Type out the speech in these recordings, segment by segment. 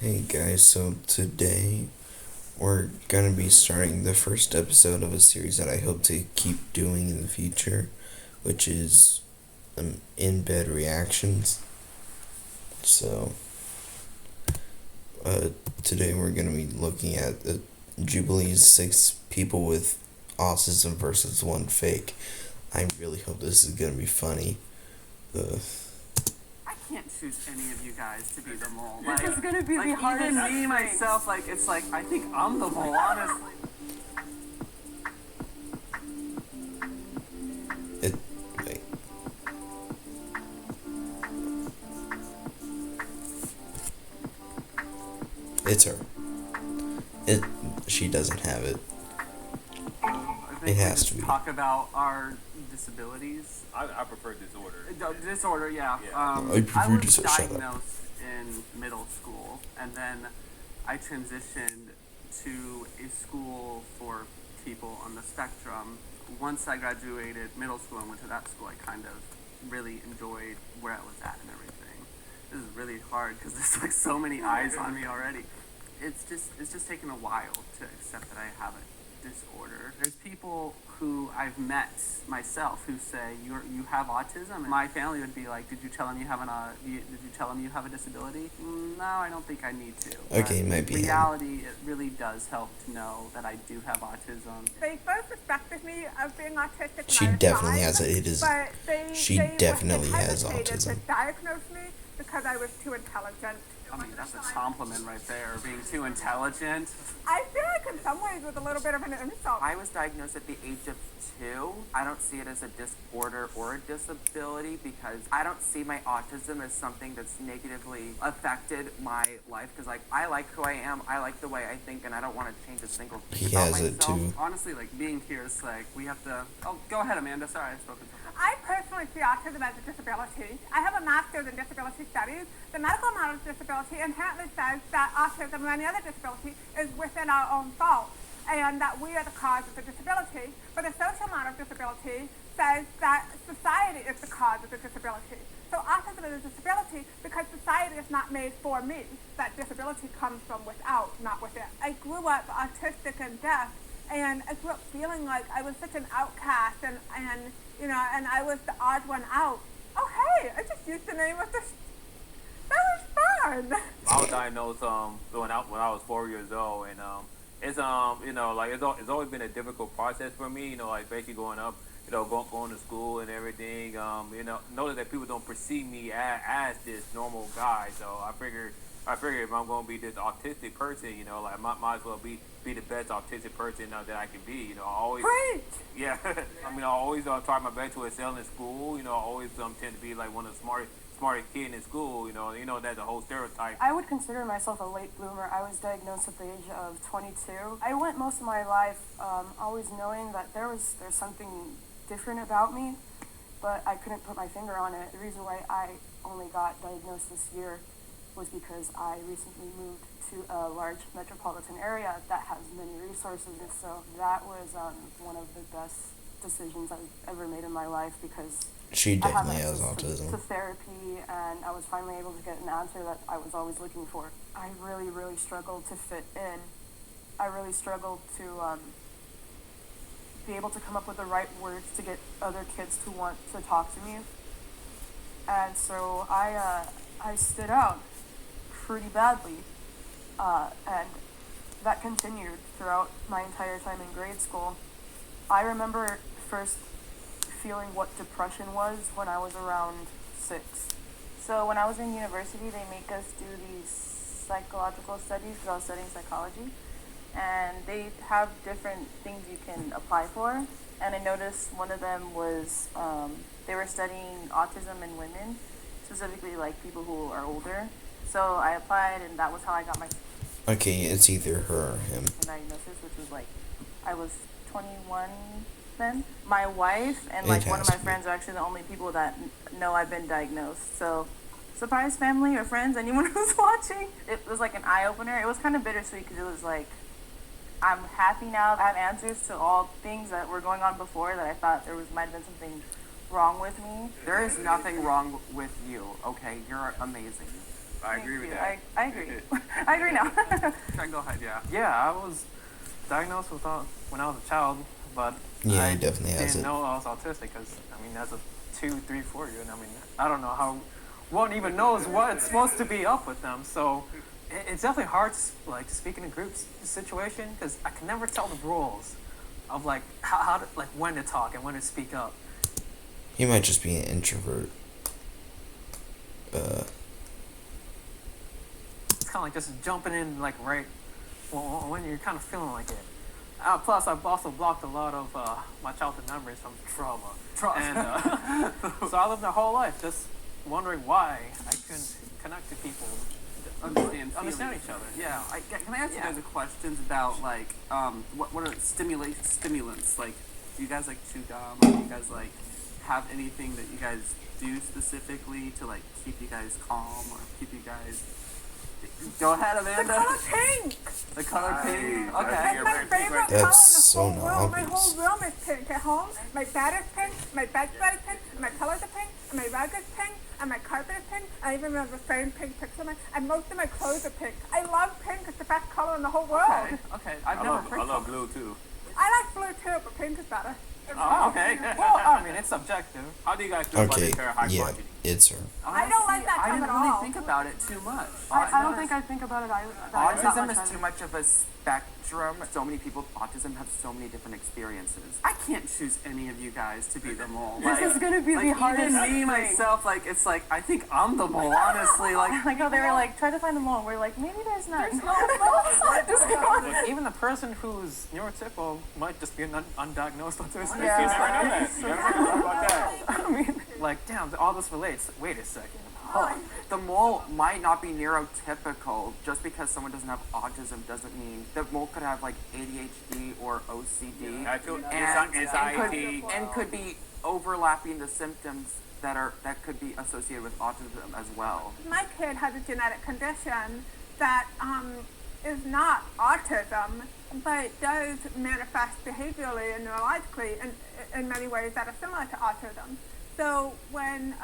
Hey guys, so today we're gonna be starting the first episode of a series that I hope to keep doing in the future, which is InBedReactions. So, uh, today we're gonna be looking at the Jubilee's 6 people with autism versus 1 fake. I really hope this is gonna be funny. Uh, I can't choose any of you guys to be the mole. This is gonna be the hardest. Even me myself, it's like I think I'm the mole, honestly. it, wait. It's her. She doesn't have it. I think It has to be. Talk about our disabilities. I prefer disorder. Disorder, yeah. I prefer I was disorder. Shut up. diagnosed in middle school, and then I transitioned to a school for people on the spectrum. Once I graduated middle school and went to that school, I kind of really enjoyed where I was at and everything. This is really hard because there's like so many eyes on me already. It's just taken a while to accept that I have a disorder. There's people who I've met myself who say you have autism. And my family would be like, did you tell him you have a disability? No, I don't think I need to. Okay, it might be him. Reality, it really does help to know that I do have autism. They first suspected me of being autistic when She I was definitely 5, has it. It is. but She definitely has hesitated autism. to diagnose me because I was too intelligent. I mean, that's a compliment right there, being too intelligent. I feel like in some ways it was a little bit of an insult. I was diagnosed at the age of 2. I don't see it as a disorder or a disability because I don't see my autism as something that's negatively affected my life because, like, I like who I am, I like the way I think, and I don't want to change a single thing He about has it myself. too. Honestly, like, being here is like, we have to... Oh, go ahead, Amanda. Sorry, I've spoken to her. I personally see autism as a disability. I have a master's in disability studies. The medical model of disability inherently says that autism and any other disability is within our own fault and that we are the cause of the disability. But the social model of disability says that society is the cause of the disability. So autism is a disability because society is not made for me. That disability comes from without, not within. I grew up autistic and deaf, and I grew up feeling like I was such an outcast and I was the odd one out. Oh hey, I just used the name of this. That was fun. I was diagnosed when I was 4 years old, and it's it's always been a difficult process for me. Like basically growing up, going to school and everything. Notice that people don't perceive me as this normal guy. So I figured if I'm going to be this autistic person, I might as well be the best autistic person that I can be. I always. Great. Yeah, I always try my best to excel in school. I always tend to be like one of the smartest kid in school. That's a whole stereotype. I would consider myself a late bloomer. I was diagnosed at the age of 22. I went most of my life always knowing that there's something different about me, but I couldn't put my finger on it. The reason why I only got diagnosed this year was because I recently moved to a large metropolitan area that has many resources. So that was one of the best decisions I've ever made in my life because She I have definitely has access autism. to therapy, and I was finally able to get an answer that I was always looking for. I really, really struggled to fit in. I really struggled to be able to come up with the right words to get other kids to want to talk to me. And so I stood out pretty badly, and that continued throughout my entire time in grade school. I remember first feeling what depression was when I was around 6. So when I was in university, they make us do these psychological studies because I was studying psychology. And they have different things you can apply for. And I noticed one of them was they were studying autism in women, specifically like people who are older. So I applied, and that was how I got my Okay, it's either her or him. diagnosis, which was like I was 21 then. My wife and It like one has of my to be. friends are actually the only people that know I've been diagnosed. So surprise family or friends, anyone who's watching. It was like an eye-opener. It was kind of bittersweet because it was like I'm happy now. I have answers to all things that were going on before that I thought might have been something wrong with me. There is nothing wrong with you, okay? You're amazing. I agree with you. that. I agree. I agree now. Try go ahead, yeah. Yeah, I was diagnosed with when I was a child, but Yeah, I he definitely has didn't it. know I was autistic because, I mean, as a 2, 3, 4-year, and I mean, I don't know how one even knows what's supposed to be up with them. So it's definitely hard to, like, speak in a group situation because I can never tell the rules of like how to, like when to talk and when to speak up. He might just be an introvert. It's kind of like just jumping in like right when you're kind of feeling like it. Plus, I've also blocked a lot of my childhood memories from trauma. And so I lived my whole life just wondering why I couldn't connect to people, understand each other. Yeah, can I ask you guys a questions about like what are stimulants? Like, do you guys like chew gum? Or do you guys like have anything that you guys do specifically to like keep you guys calm or keep you guys? Go ahead, The Amanda. color pink. The color pink. That's Okay. my favorite color in That's the so whole room. My obvious. whole room is pink. At home, my bed is pink, my bedspread is pink, my pillows are pink, and my rug is pink, and my carpet is pink. I even remember frame pink pictures and most of my clothes are pink. I love pink. It's the best color in the whole world. Okay. I've never heard. I love blue too. I like blue too, but pink is better. Oh, okay. Well, I mean, it's subjective. How do you guys feel about Okay, the high yeah, functioning? it's her. I don't like that I term didn't at really all. think about it too much. I don't think I think about it either. that Autism much is either. too much of a spectrum. So many people with autism have so many different experiences. I can't choose any of you guys to be the mole. This is gonna be the like hardest even me thing. myself, like it's like I think I'm the mole, honestly. Like Like how they were like, try to find them all. We're like, maybe there's none. Even the person who's neurotypical might just be an undiagnosed autistic. Yeah. You never thought about that? I mean, like, damn, all this relates. Wait a second. The mole might not be neurotypical. Just because someone doesn't have autism doesn't mean the mole could have like ADHD or OCD I feel and anxiety. could be overlapping the symptoms that could be associated with autism as well. My kid has a genetic condition that is not autism, but does manifest behaviorally and neurologically in many ways that are similar to autism. So when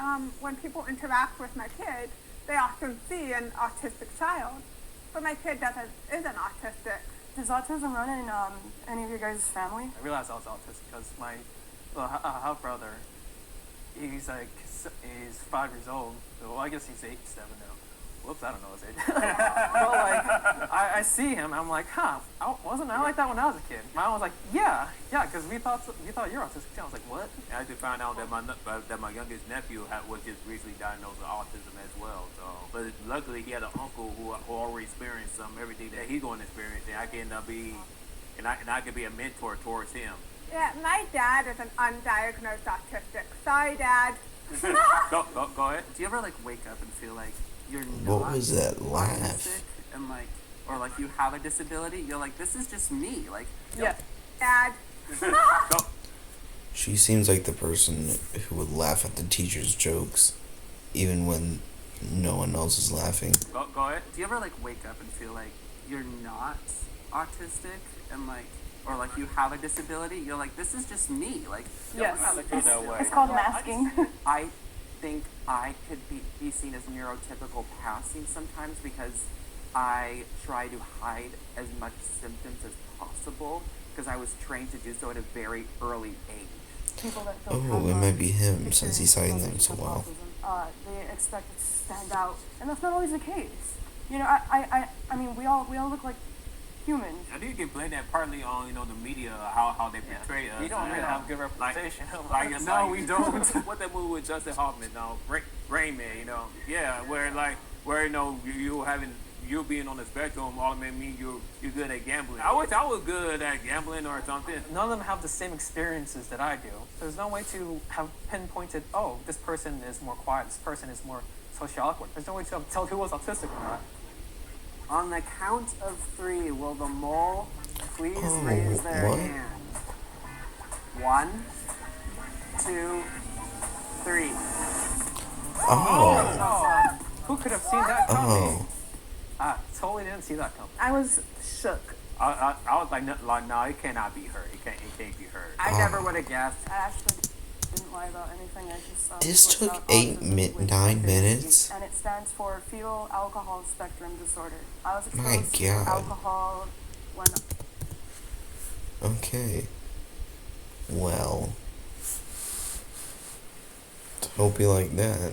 people interact with my kid, they often see an autistic child, but my kid isn't autistic. Does autism run in any of your guys' family? I realized I was autistic because my half brother, he's 5 years old. Well, I guess he's 8, 7 now. Whoops, I don't know his age. But like, I see him, I'm like, wasn't I like that when I was a kid? My mom was like, yeah, because we thought you're autistic too. I was like, what? I actually found out that my youngest nephew was just recently diagnosed with autism as well. So, but luckily he had an uncle who already experienced everything that he's going to experience, and I can I could be a mentor towards him. Yeah, my dad is an undiagnosed autistic. Sorry, Dad. Go ahead. do you ever like wake up and feel like you're What not was that autistic laugh? and like or like you have a disability? You're like, this is just me. Like Yeah. Dad. Go. She seems like the person who would laugh at the teacher's jokes, even when no one else is laughing. Go ahead. do you ever like wake up and feel like you're not autistic and like or like you have a disability? You're like, this is just me. Like Yes. That way. It's called masking. I think I could be seen as neurotypical passing sometimes because I try to hide as much symptoms as possible because I was trained to do so at a very early age. People that don't Oh, it have, might be him since he's hiding them experience so of well. autism, they expect it to stand out, and that's not always the case. You know, I mean, we all look like humans. I think you can blame that partly on the media, how they portray us. We don't really have good Like- representation. No, we don't. What that movie with Justin Hoffman, Rain Man, where you being on the spectrum automatically mean you're good at gambling. I wish I was good at gambling or something. None of them have the same experiences that I do. There's no way to have pinpointed, oh, this person is more quiet, this person is more socially awkward. There's no way to tell who was autistic or not. On the count of 3, will the mole please Oh, raise their what? hand? 1, 2, 3. Oh, Who could have seen that coming? oh. I totally didn't see that coming. I was shook. I was like, no, it cannot be her. It can't be her. I never would have guessed. Ashley, didn't lie about anything. I just This looked took up autism with 9 autistic, minutes. and it stands for fetal alcohol spectrum disorder. I was My exposed to God. alcohol when Okay. Well, hope you like that.